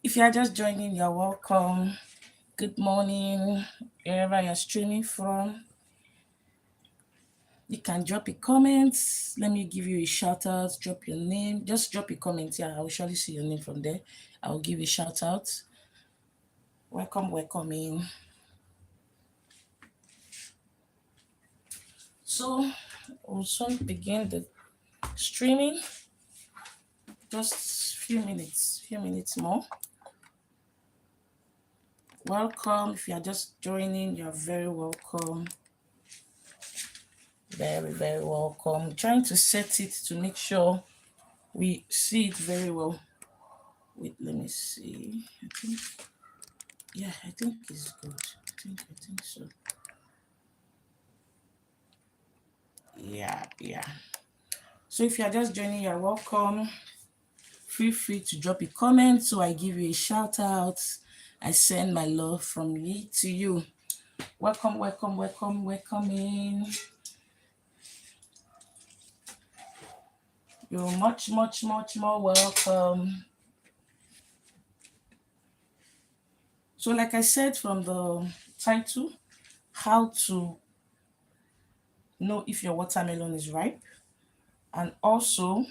If you are just joining, you're welcome. Good morning, wherever you're streaming from. You can drop a comment. Let me give you a shout out. Drop your name. Just drop a comment. Yeah, I will surely see your name from there. I will give you a shout out. Welcome in. So we'll soon begin the streaming. Just few minutes more. Welcome. If you are just joining, you're very welcome. Very welcome. Trying to set it to make sure we see it very well. Wait, let me see. I think it's good. I think so. Yeah. So if you're just joining, you're welcome. Feel free to drop a comment so I give you a shout out. I send my love from me to you. Welcome in. You're much more welcome. So like I said from the title, how to know if your watermelon is ripe, and also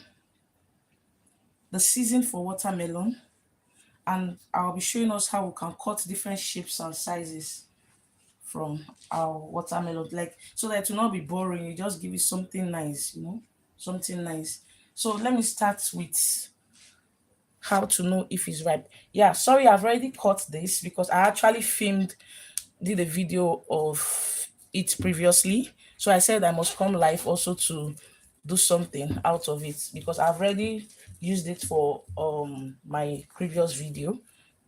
the season for watermelon, and I'll be showing us how we can cut different shapes and sizes from our watermelon, like so that it will not be boring. You just give it something nice, something nice. So let me start with how to know if it's ripe. Yeah, sorry, I've already cut this because I actually did a video of it previously. So I said I must come live also to do something out of it because I've already used it for my previous video.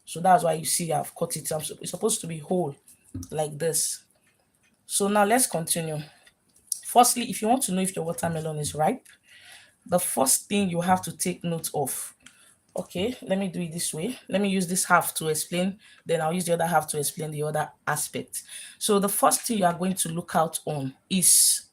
So that's why you see I've cut it. It's supposed to be whole like this. So now let's continue. Firstly, if you want to know if your watermelon is ripe, the first thing you have to take note of. Okay, let me do it this way. Let me use this half to explain, then I'll use the other half to explain the other aspect. So the first thing you are going to look out on is,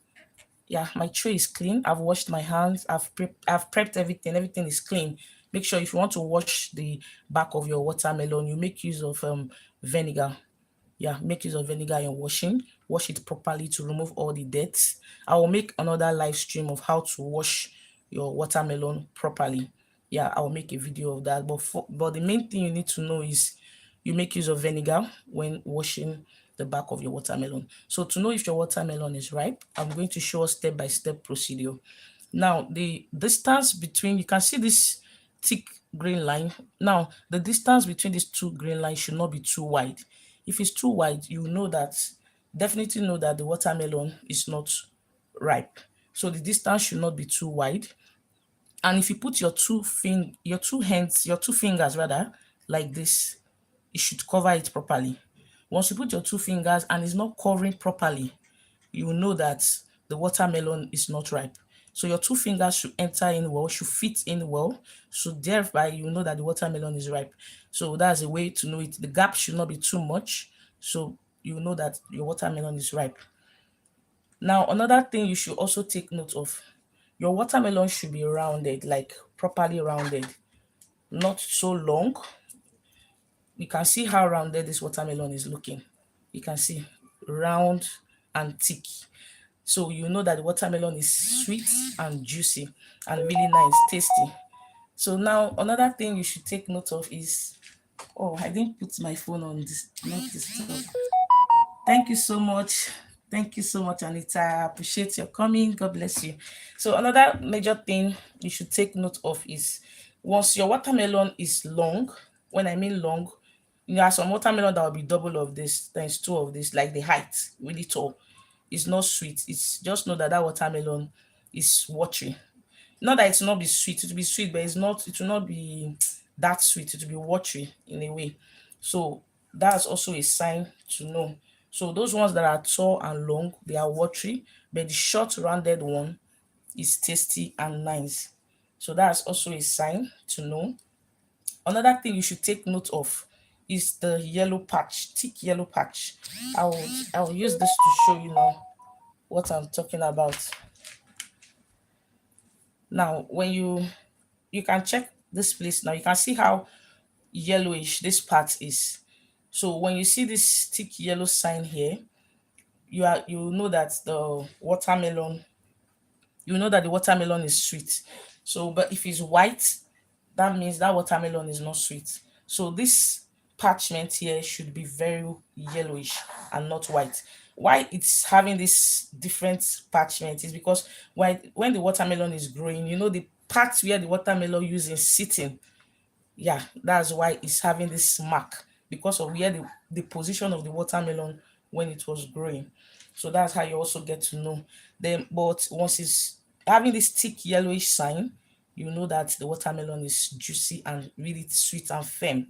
my tray is clean. I've washed my hands. I've prepped everything. Everything is clean. Make sure if you want to wash the back of your watermelon, you make use of vinegar. Yeah, make use of vinegar in washing. Wash it properly to remove all the dirt. I will make another live stream of how to wash your watermelon properly. Yeah, I will make a video of that. But the main thing you need to know is you make use of vinegar when washing the back of your watermelon. So to know if your watermelon is ripe, I'm going to show a step-by-step procedure. Now, the distance between, you can see this thick green line. Now, the distance between these two green lines should not be too wide. If it's too wide, definitely know that the watermelon is not ripe. So the distance should not be too wide. And if you put your two fingers rather, like this, it should cover it properly. Once you put your two fingers and it's not covering properly, you will know that the watermelon is not ripe. So your two fingers should enter in well, should fit in well. So thereby you know that the watermelon is ripe. So that's a way to know it. The gap should not be too much. So you know that your watermelon is ripe. Now, another thing you should also take note of, your watermelon should be rounded, like properly rounded, not so long. You can see how rounded this watermelon is looking. You can see round and thick. So you know that the watermelon is sweet and juicy and really nice, tasty. So now another thing you should take note of is, I didn't put my phone on this, not disturb. Thank you so much. Thank you so much, Anita. I appreciate your coming. God bless you. So another major thing you should take note of is once your watermelon is long, when I mean long, you have some watermelon that will be double of this, times two of this, like the height, really tall. It's not sweet. It's just know that watermelon is watery. Not that it will not be sweet. It will be sweet, but it will not be that sweet. It will be watery in a way. So that's also a sign to know. So those ones that are tall and long, they are watery, but the short rounded one is tasty and nice. So that's also a sign to know. Another thing you should take note of is the yellow patch, thick yellow patch. I will use this to show you now what I'm talking about. Now, when you can check this place now, you can see how yellowish this part is. So when you see this thick yellow sign here, you know that the watermelon, you know that the watermelon is sweet. So but if it's white, that means that watermelon is not sweet. So this parchment here should be very yellowish and not white. Why it's having this different parchment is because when the watermelon is growing, you know, the parts where the watermelon using sitting, yeah, that's why it's having this mark, because of where the position of the watermelon when it was growing. So that's how you also get to know them. But once it's having this thick yellowish sign, you know that the watermelon is juicy and really sweet and firm.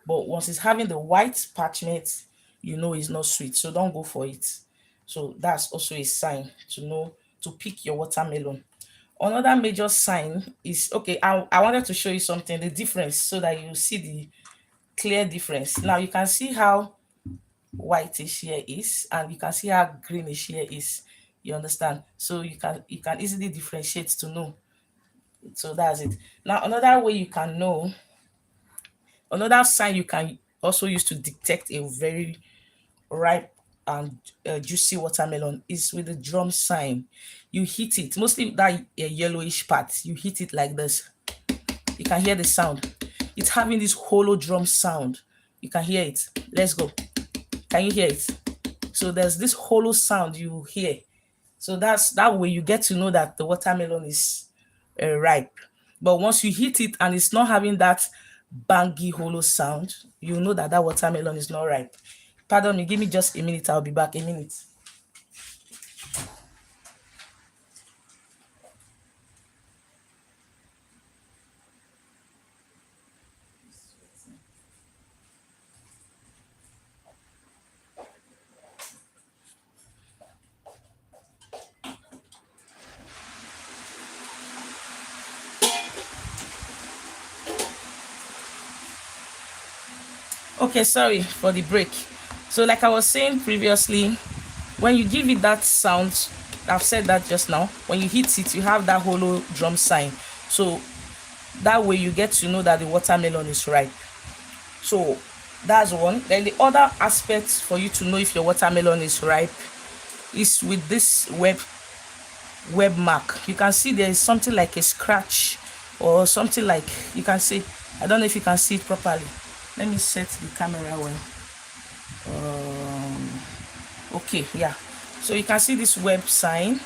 But once it's having the white parchment, you know it's not sweet, so don't go for it. So that's also a sign to know to pick your watermelon. Another major sign is, okay, I wanted to show you something, the difference, so that you see the clear difference. Now you can see how whitish here is, and you can see how greenish here is. You understand? So you can easily differentiate to know. So that's it. Now another way you can know, another sign you can also use to detect a very ripe and juicy watermelon is with the drum sign. You hit it, mostly that yellowish part, you hit it like this. You can hear the sound. It's having this hollow drum sound. You can hear it. Let's go. Can you hear it? So there's this hollow sound you hear. So that's that way you get to know that the watermelon is ripe. But once you hit it and it's not having that bangy hollow sound, you know that that watermelon is not ripe. Pardon me, give me just a minute. I'll be back a minute. Okay, sorry for the break. So like I was saying previously, when you give it that sound, I've said that just now, when you hit it, you have that hollow drum sign. So that way you get to know that the watermelon is ripe. So that's one. Then the other aspect for you to know if your watermelon is ripe is with this web mark. You can see there is something like a scratch or something like, you can see, I don't know if you can see it properly. Let me set the camera well. Okay, yeah. So you can see this web sign.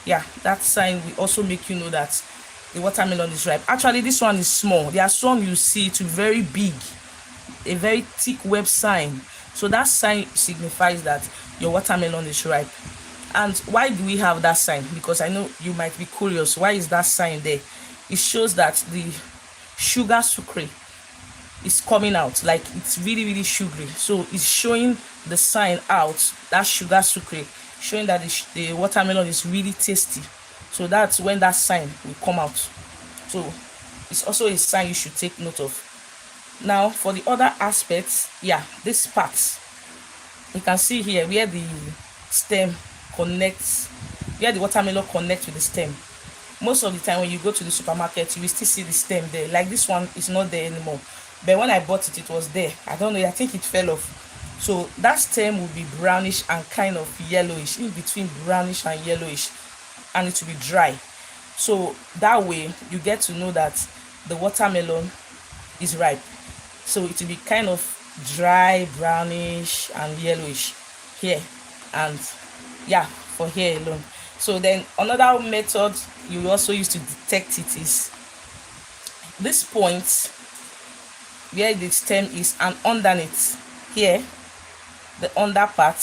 Yeah, that sign will also make you know that the watermelon is ripe. Actually, this one is small. There are some you see it very big, a very thick web sign. So that sign signifies that your watermelon is ripe. And why do we have that sign? Because I know you might be curious, why is that sign there? It shows that the sugar sucre is coming out, like it's really really sugary. So it's showing the sign out, that sugar sucre, showing that the watermelon is really tasty. So that's when that sign will come out. So it's also a sign you should take note of. Now for the other aspects, yeah, this part, you can see here where the stem connects, where the watermelon connects with the stem. Most of the time when you go to the supermarket, you will still see the stem there. Like this one is not there anymore, but when I bought it, it was there. I don't know, I think it fell off. So that stem will be brownish and kind of yellowish, in between brownish and yellowish, and it will be dry. So that way you get to know that the watermelon is ripe. So it will be kind of dry, brownish and yellowish here, and yeah, for here alone. So then another method you also use to detect it is this point where the stem is, and underneath here, the under part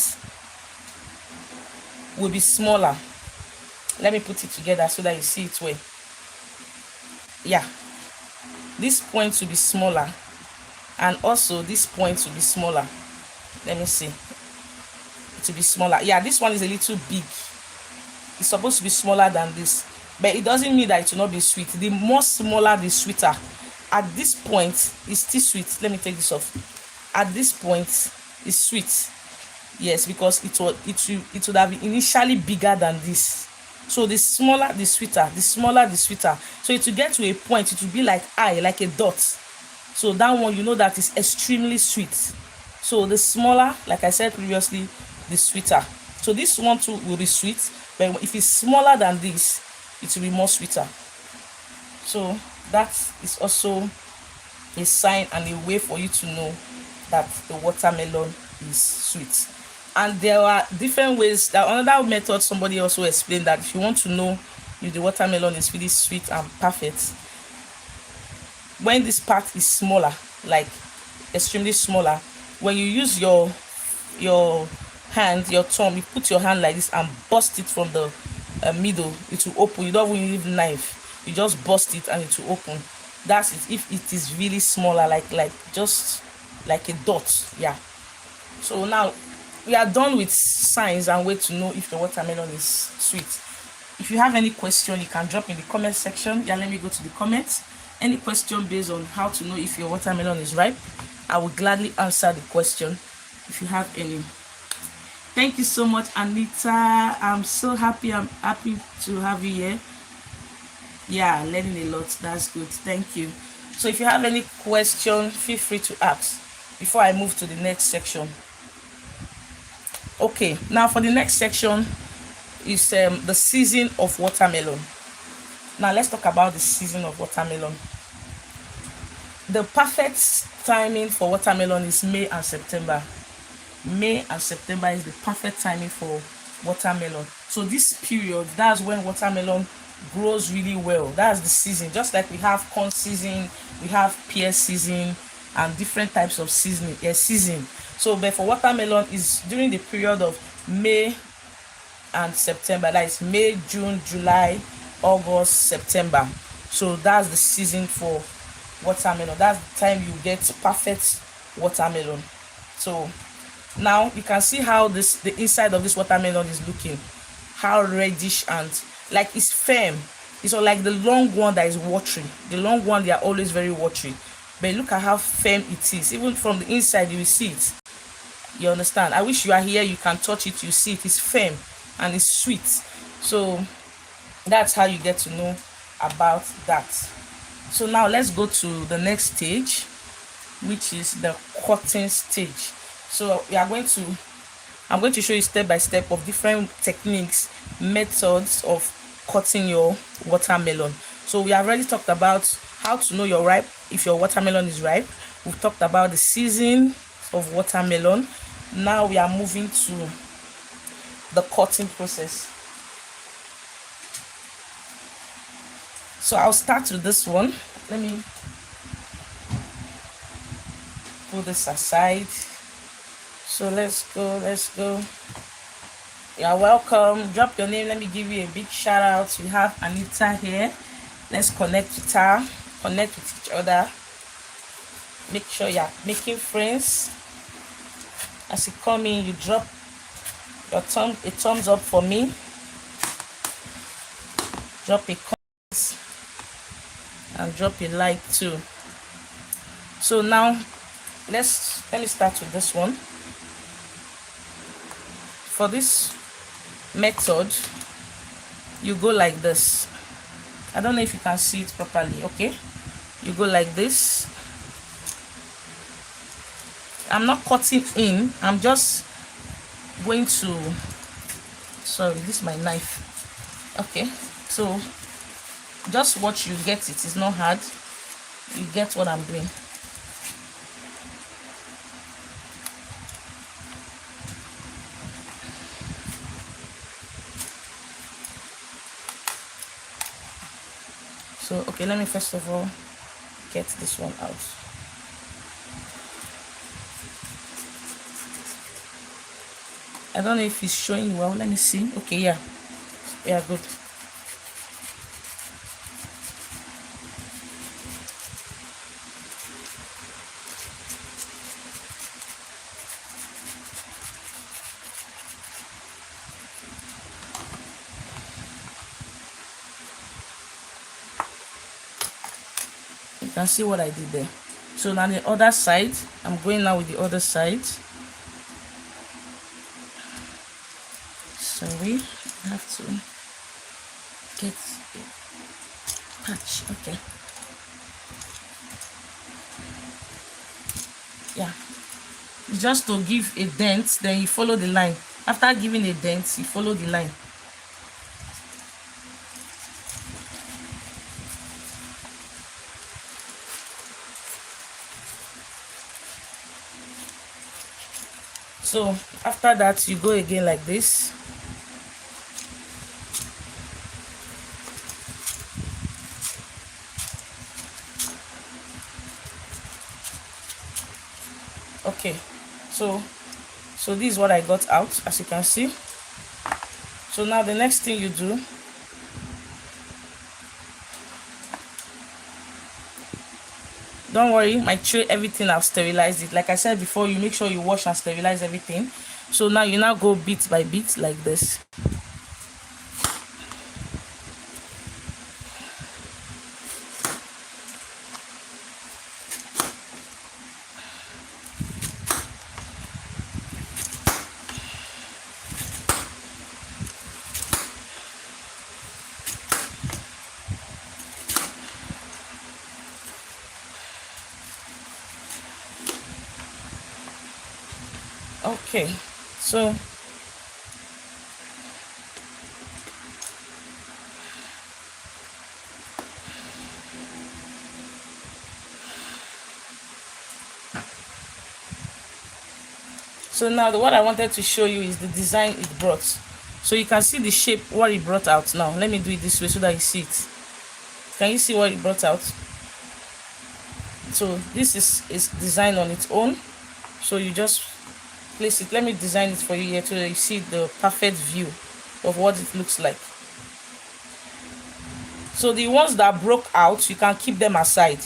will be smaller. Let me put it together so that you see it well. Yeah, this point will be smaller, and also this point will be smaller. Let me see, it will be smaller. Yeah, this one is a little big. It's supposed to be smaller than this, but it doesn't mean that it will not be sweet. The more smaller, the sweeter. At this point it's still sweet. Let me take this off. At this point it's sweet, yes, because it would have been initially bigger than this. So the smaller the sweeter, the smaller the sweeter. So it will get to a point, it will be like eye, like a dot. So that one, you know that is extremely sweet. So the smaller, like I said previously, the sweeter. So this one too will be sweet, but if it's smaller than this, it will be more sweeter. So that is also a sign and a way for you to know that the watermelon is sweet. And there are different ways. That another method somebody also explained, that if you want to know if the watermelon is really sweet and perfect, when this part is smaller, like extremely smaller, when you use your hand, your thumb, you put your hand like this and bust it from the middle, it will open. You don't even need knife, you just bust it and it will open. That's it. If it is really smaller, like just like a dot, yeah. So now we are done with signs and way to know if the watermelon is sweet. If you have any question, you can drop in the comment section. Yeah, let me go to the comments. Any question based on how to know if your watermelon is ripe, I will gladly answer the question if you have any. Thank you so much, Anita. I'm so happy. I'm happy to have you here. Yeah, learning a lot. That's good. Thank you. So if you have any question, feel free to ask before I move to the next section. Okay, now for the next section is the season of watermelon. Now let's talk about the season of watermelon. The perfect timing for watermelon is May and September. May and September is the perfect timing for watermelon. So this period, that's when watermelon grows really well. That's the season. Just like we have corn season, we have pear season, and different types of season. So but for watermelon is during the period of May and September. That is May, June, July, August, September. So that's the season for watermelon. That's the time you get perfect watermelon. So now you can see how the inside of this watermelon is looking, how reddish and like it's firm. It's not like the long one that is watery. The long one, they are always very watery, but look at how firm it is. Even from the inside you will see it. You understand? I wish you are here, you can touch it, you see it is firm and it's sweet. So that's how you get to know about that. So now let's go to the next stage, which is the cutting stage. So I'm going to show you step by step of different techniques, methods of cutting your watermelon. So we have already talked about how to know if your watermelon is ripe. We've talked about the season of watermelon. Now we are moving to the cutting process. So I'll start with this one. Let me put this aside. So let's go. You're welcome. Drop your name. Let me give you a big shout out. We have Anita here. Let's connect with her, connect with each other. Make sure you're making friends. As you come in, you drop a thumbs up for me. Drop a comment and drop a like too. So now let me start with this one. For this method, you go like this. I don't know if you can see it properly. Okay, you go like this. I'm not cutting in, I'm just going to, sorry, this is my knife. Okay, so just watch, you get it. It's not hard, you get what I'm doing. So okay, let me first of all get this one out. I don't know if it's showing well. Let me see. Okay, yeah, good. You can see what I did there. So now the other side, I'm going now with the other side. Sorry, I have to get a patch. Okay. Yeah, just to give a dent, then you follow the line. After giving a dent, you follow the line. So after that, you go again like this. Okay, so this is what I got out, as you can see. So now the next thing you do, don't worry, my tray, everything, I've sterilized it. Like I said before, you make sure you wash and sterilize everything. So now you go bit by bit like this. Okay, so now what I wanted to show you is the design it brought. So you can see the shape, what it brought out. Now let me do it this way so that you see it. Can you see what it brought out? So this is designed on its own. So you just place it. Let me design it for you here so that you see the perfect view of what it looks like. So the ones that broke out, you can keep them aside.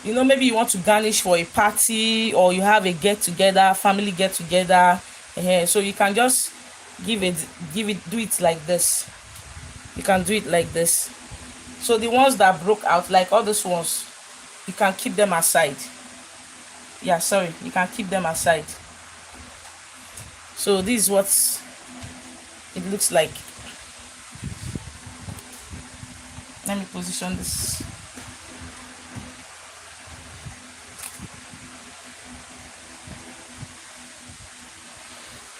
You know, maybe you want to garnish for a party, or you have a get together, family get together. So you can just do it like this. You can do it like this. So the ones that broke out, like all those ones, you can keep them aside. Yeah, sorry, you can keep them aside. So this is what it looks like. Let me position this.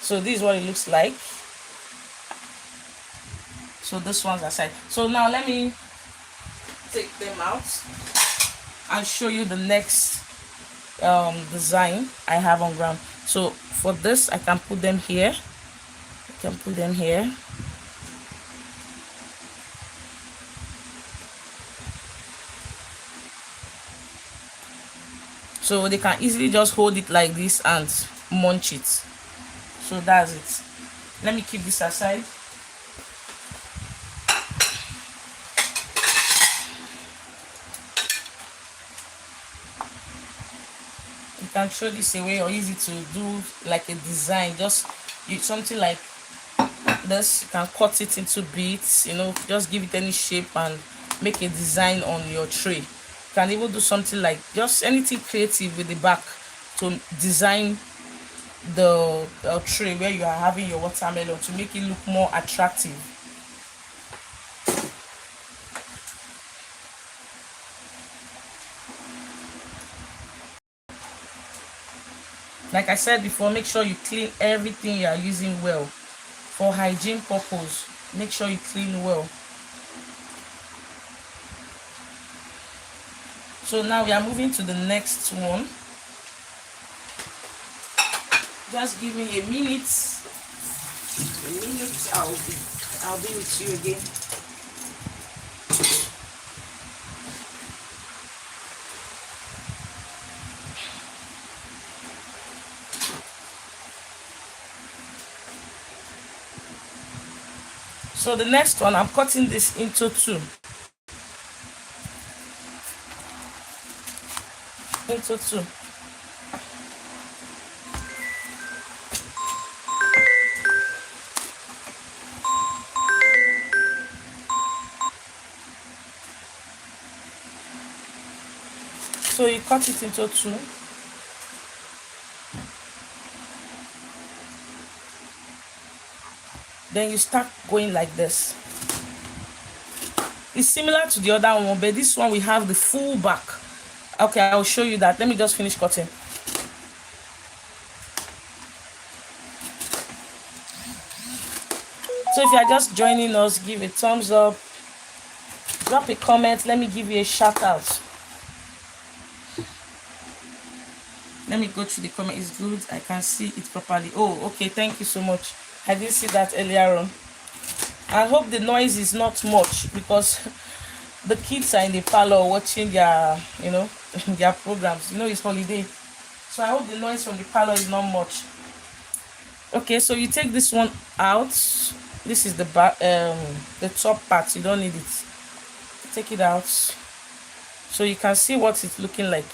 So this is what it looks like. So this one's aside. So now let me take them out and show you the next design I have on ground. So for this, I can put them here. I can put them here. So they can easily just hold it like this and munch it. So that's it. Let me keep this aside. You can throw this away or use it to do like a design. Just something like this. You can cut it into bits, you know, just give it any shape and make a design on your tray. You can even do something like just anything creative with the back to design the tray where you are having your watermelon to make it look more attractive. Like I said before, make sure you clean everything you are using well. For hygiene purpose, make sure you clean well. So now we are moving to the next one. Just give me a minute. I'll be with you again. So the next one, I'm cutting this into two. So you cut it into two. Then you start going like this. It's similar to the other one, but this one we have the full back. Okay, I'll show you that. Let me just finish cutting. So if you are just joining us, give a thumbs up, drop a comment. Let me give you a shout out. Let me go through the comment. It's good. I can see it properly. Oh, okay. Thank you so much. I didn't see that earlier on. I hope the noise is not much because the kids are in the parlor watching their, their programs. It's holiday. So I hope the noise from the parlor is not much. Okay, so you take this one out. This is the back, the top part. You don't need it. Take it out so you can see what it's looking like.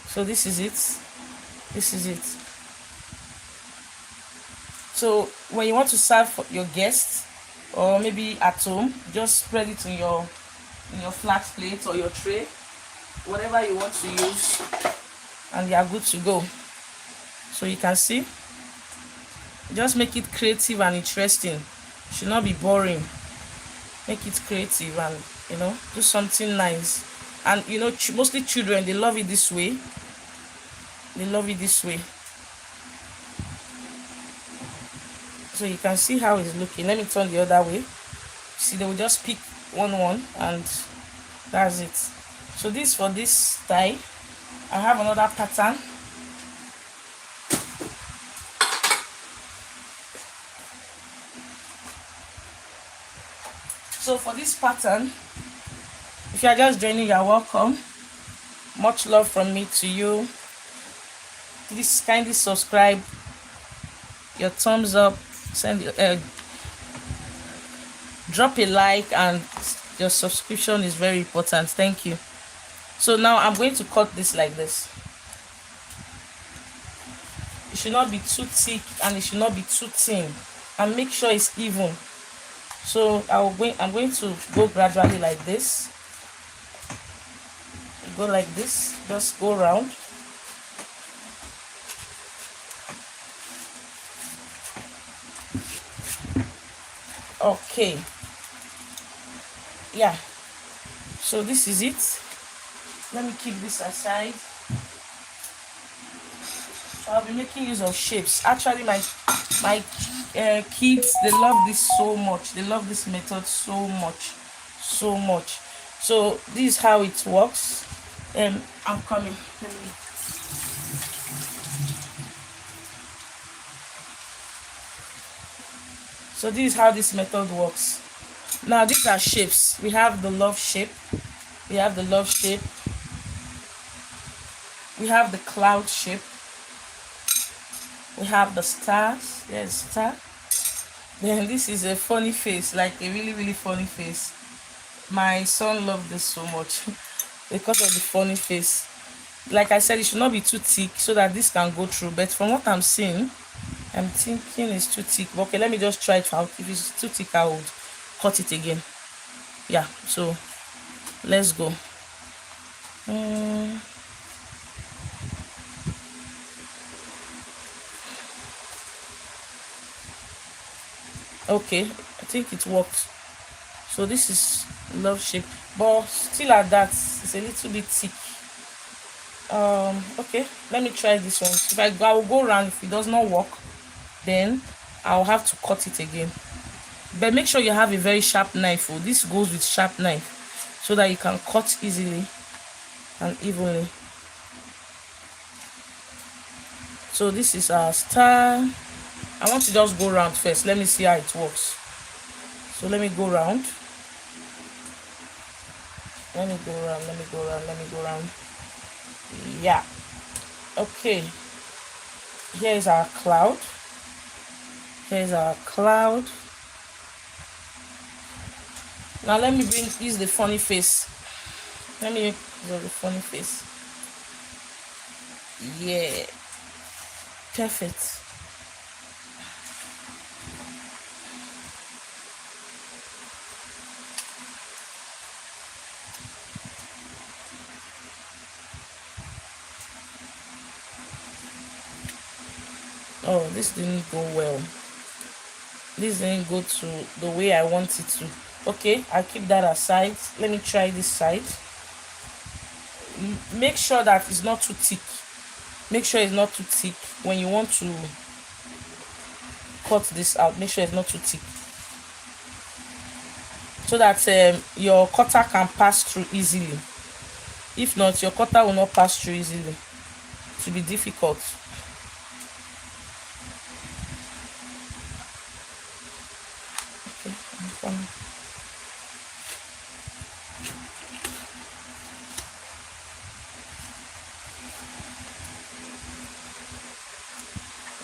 So this is it. This is it. So when you want to serve for your guests or maybe at home, just spread it in your flat plate or your tray, whatever you want to use, and you are good to go. So you can see, just make it creative and interesting. It should not be boring. Make it creative and do something nice. And mostly children, they love it this way. They love it this way. So you can see how it's looking. Let me turn the other way. See, they will just pick one and that's it. So this for this tie. I have another pattern. So for this pattern, if you are just joining, you are welcome. Much love from me to you. Please kindly subscribe, your thumbs up, drop a like, and your subscription is very important. Thank you. So now I'm going to cut this like this. It should not be too thick and it should not be too thin, and make sure it's even. So I'm going to go gradually like this. Go like this, just go around. Okay, yeah, so this is it. Let me keep this aside. So I'll be making use of shapes. Actually, my kids, they love this so much. They love this method so much. So this is how it works. I'm coming. So this is how this method works. Now these are shapes. We have the love shape. We have the love shape. We have the cloud shape. We have the stars. There's a star. Then this is a funny face, like a really, really funny face. My son loved this so much because of the funny face. Like I said, it should not be too thick so that this can go through. But from what I'm seeing, I'm thinking it's too thick. Okay, let me just try it out. If it's too thick, I will cut it again. Yeah, so let's go. Okay, I think it worked. So this is love shape, but still at that, it's a little bit thick. Okay, let me try this one. If I will go around. If it does not work, then I'll have to cut it again. But make sure you have a very sharp knife. Oh, this goes with sharp knife so that you can cut easily and evenly. So this is our star. I want to just go around first. Let me see how it works. So let me go around. Let me go around. Yeah. Okay. Here's our cloud. Now let me use the funny face. Let me use the funny face. Yeah. Perfect. Oh, this didn't go well. This didn't go to the way I want it to. Okay, I'll keep that aside. Let me try this side. Make sure that it's not too thick. Make sure it's not too thick when you want to cut this out. Make sure it's not too thick, so that your cutter can pass through easily. If not, your cutter will not pass through easily. It will be difficult. Okay,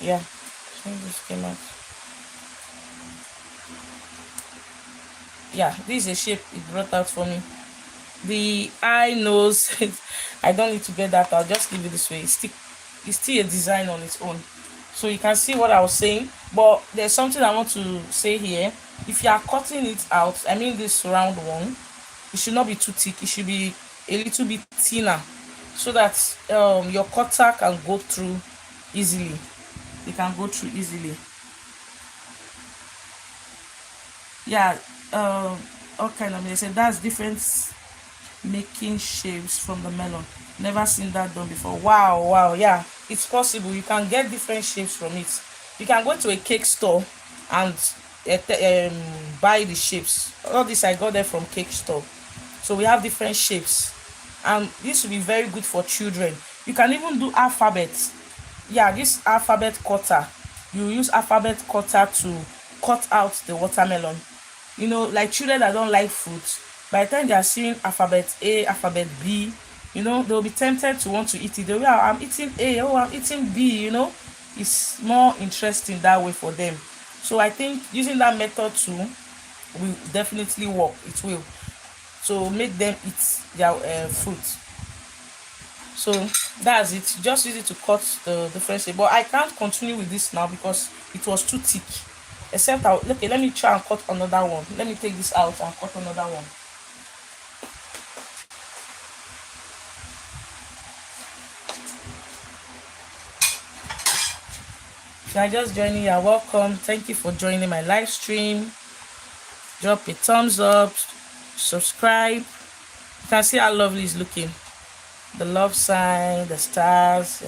yeah, I think this came out. Yeah, this is a shape it brought out for me. The eye, nose, I don't need to get that. I'll just leave it this way. It's still a design on its own. So you can see what I was saying, but there's something I want to say here. If you are cutting it out, I mean this round one, it should not be too thick. It should be a little bit thinner, so that your cutter can go through easily. It can go through easily. Yeah. Okay, I said that's different making shapes from the melon. Never seen that done before. Wow, yeah, it's possible. You can get different shapes from it. You can go to a cake store and buy the shapes. All this I got them from cake store. So we have different shapes, and this will be very good for children. You can even do alphabets. Yeah, this alphabet cutter, you use alphabet cutter to cut out the watermelon. Like children that don't like fruit, by the time they are seeing alphabet A, alphabet B, they'll be tempted to want to eat it. They'll be, "Oh, I'm eating A, oh, I'm eating B," it's more interesting that way for them. So I think using that method too will definitely work. It will. So make them eat their fruit. So that's it. Just use it to cut the difference. But I can't continue with this now because it was too thick. Except okay, let me try and cut another one. Let me take this out and cut another one. If you are just joining, you're welcome. Thank you for joining my live stream. Drop a thumbs up, subscribe. You can see how lovely it's looking. The love sign, the stars,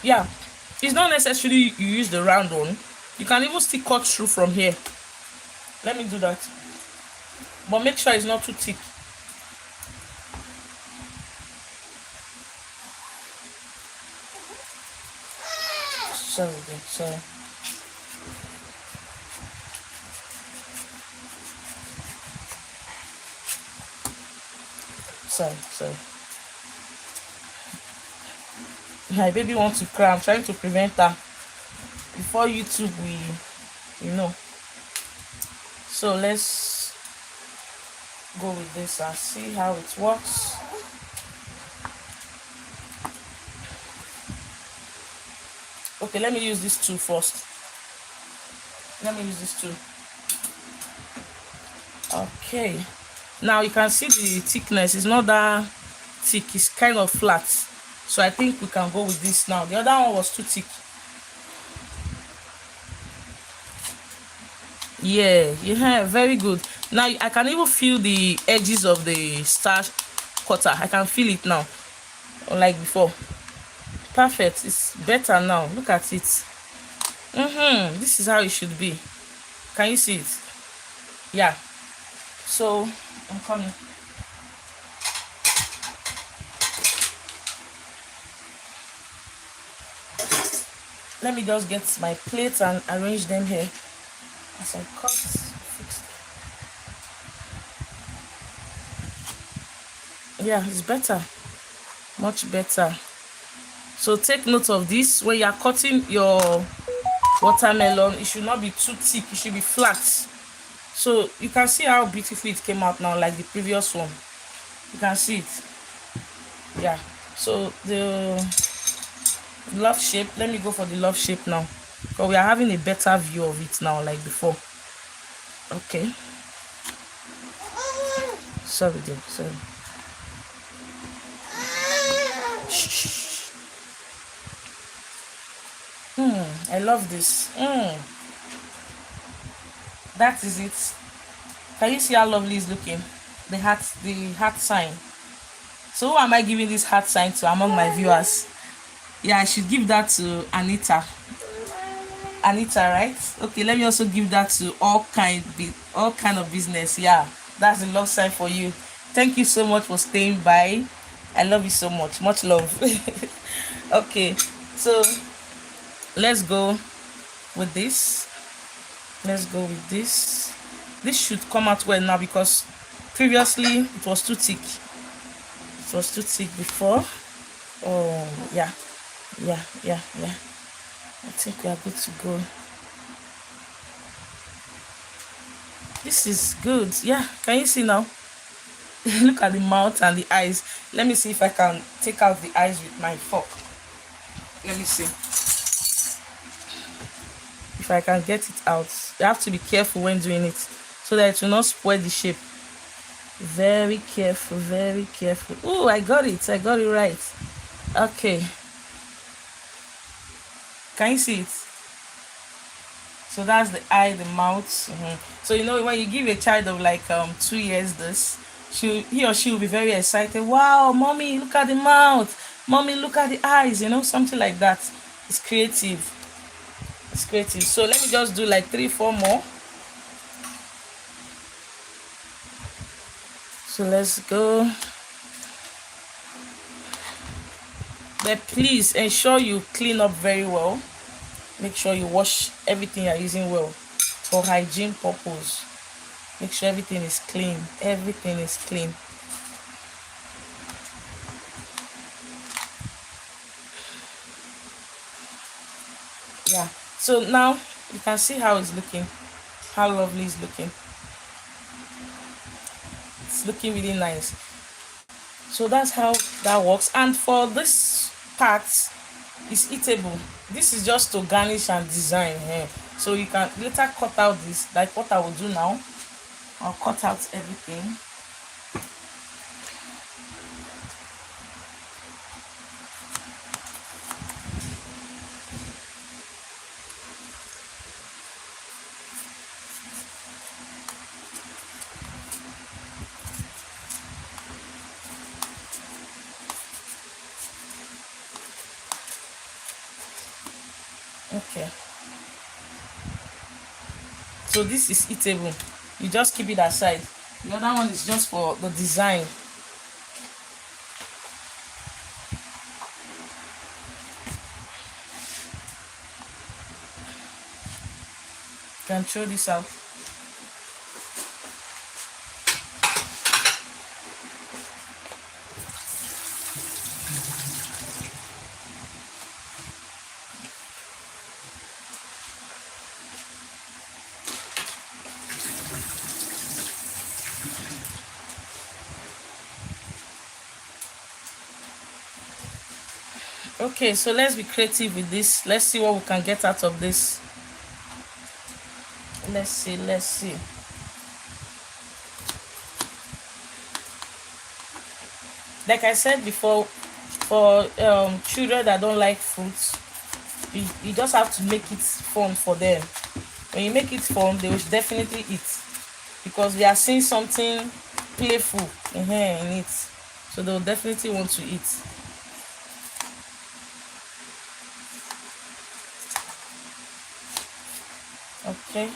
Yeah, it's not necessarily you use the round one. You can even still cut through from here. Let me do that, but make sure it's not too thick. Sorry. Sorry. My baby wants to cry. I'm trying to prevent her before YouTube so let's go with this and see how it works. Okay, let me use this tool first. Okay, now you can see the thickness is not that thick. It's kind of flat, so I think we can go with this now. The other one was too thick. Yeah, very good. Now I can even feel the edges of the star cutter. I can feel it now, unlike before. Perfect. It's better now. Look at it. This is how it should be. Can you see it? Yeah. So I'm coming. Let me just get my plates and arrange them here as I cut. Yeah, it's better, much better. So take note of this. When you are cutting your watermelon, it should not be too thick. It should be flat. So you can see how beautiful it came out now, like the previous one. You can see it. Yeah. So the love shape, let me go for the love shape now, but we are having a better view of it now, like before. Okay. Sorry. I love this. That is it. Can you see how lovely it's looking? The heart sign. So who am I giving this heart sign to among my viewers? Yeah, I should give that to Anita. Anita, right? Okay, let me also give that to all kind of business. Yeah, that's the love sign for you. Thank you so much for staying by. I love you so much. Much love. Okay, so let's go with this. Let's go with this. This should come out well now because previously it was too thick. It was too thick before. Oh yeah, yeah. I think we are good to go. This is good. Yeah, can you see now? Look at the mouth and the eyes. Let me see if I can take out the eyes with my fork. Let me see if I can get it out. You have to be careful when doing it so that it will not spoil the shape. Very careful, very careful. Oh, I got it right. Okay, can you see it? So that's the eye, the mouth. So you know when you give a child of like 2 years this, he or she will be very excited. Wow, mommy, look at the mouth. Mommy, look at the eyes. You know, something like that. It's creative. It's creative. So let me just do like 3-4 more. So let's go. But please ensure you clean up very well. Make sure you wash everything you're using well for hygiene purpose. Make sure everything is clean. Everything is clean. Yeah. So now you can see how it's looking. How lovely it's looking. It's looking really nice. So that's how that works. And for this part, it's eatable. This is just to garnish and design. So you can later cut out this, like what I will do now. I'll cut out everything. Okay. So this is eatable. You just keep it aside. The other one is just for the design. You can throw this out. Okay, so let's be creative with this. Let's see what we can get out of this. Let's see. Like I said before, for children that don't like fruits, you just have to make it fun for them. When you make it fun, they will definitely eat because they are seeing something playful in it, so they will definitely want to eat. Okay,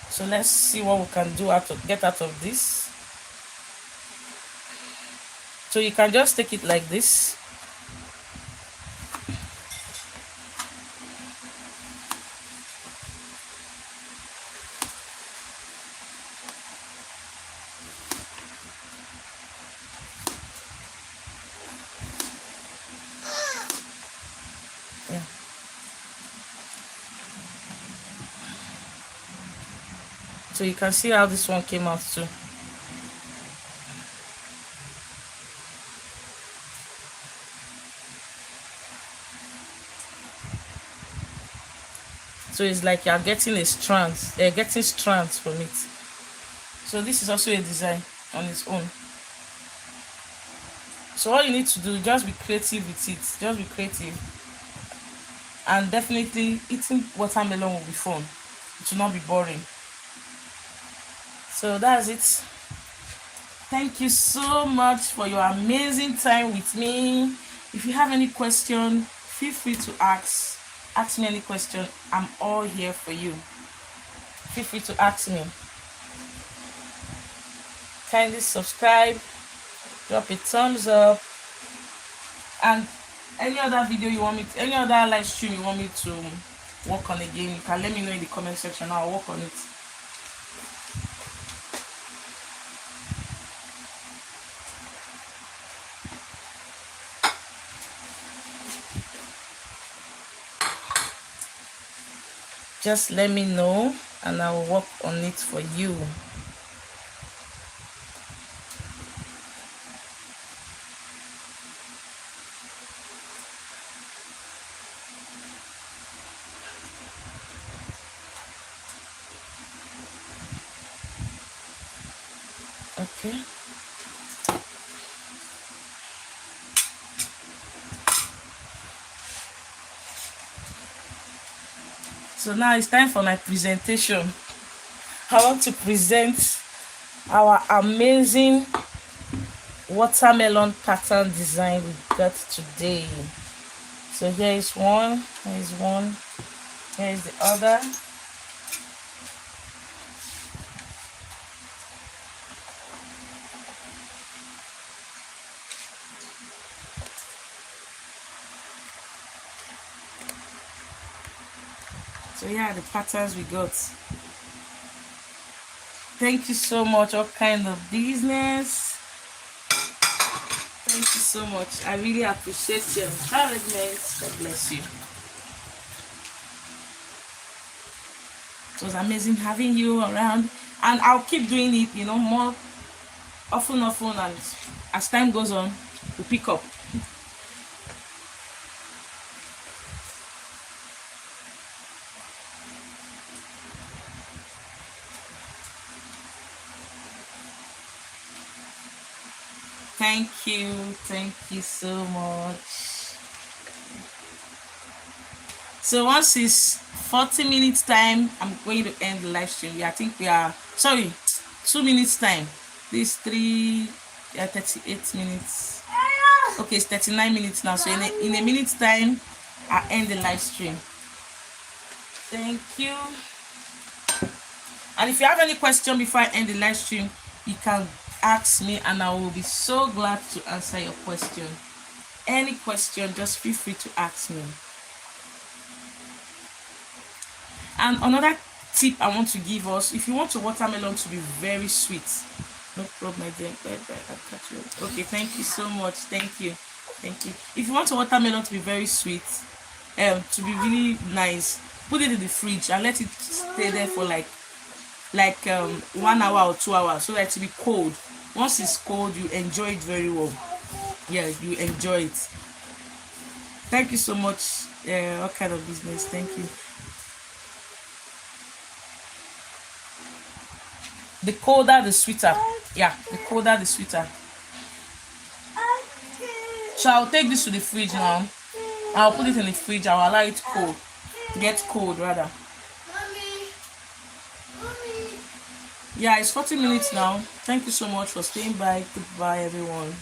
so let's see what we can do get out of this. So you can just take it like this. Yeah. So you can see how this one came out too. So it's like you're getting getting strands from it. So this is also a design on its own. So all you need to do, just be creative with it. Just be creative. And definitely eating watermelon will be fun. It will not be boring. So that's it. Thank you so much for your amazing time with me. If you have any question, feel free to ask. Ask me any question. I'm all here for you. Feel free to ask me. Kindly subscribe, drop a thumbs up, and any other video you want me to, any other live stream you want me to work on again, you can let me know in the comment section. I'll work on it. Just let me know and I'll work on it for you. Okay. So now it's time for my presentation. I want to present our amazing watermelon pattern design we got today. So here is one, here is one, here is the other. So here are the patterns we got. Thank you so much, all kind of business. Thank you so much. I really appreciate your encouragement. God bless you. It was amazing having you around, and I'll keep doing it, you know, more often, and as time goes on, we pick up. Thank you so much. So once it's 40 minutes time, I'm going to end the live stream. Yeah, I think we are, sorry, 2 minutes time. This 38 minutes. Okay, it's 39 minutes now. So in a minute's time, I'll end the live stream. Thank you. And if you have any question before I end the live stream, you can ask me and I will be so glad to answer your question. Any question, just feel free to ask me. And another tip I want to give us, if you want your watermelon to be very sweet, no problem, my dear. Okay, thank you so much. Thank you. If you want your watermelon to be very sweet, to be really nice, put it in the fridge and let it stay there for like 1 hour or 2 hours, so that it will be cold. Once it's cold, you enjoy it very well. Yeah, you enjoy it. Thank you so much. All kind of business. Thank you. The colder, the sweeter. Yeah, the colder, the sweeter. So I'll take this to the fridge now. I'll put it in the fridge. I'll allow it cold. Get cold, rather. Yeah, it's 40 minutes now. Thank you so much for staying by. Goodbye, everyone.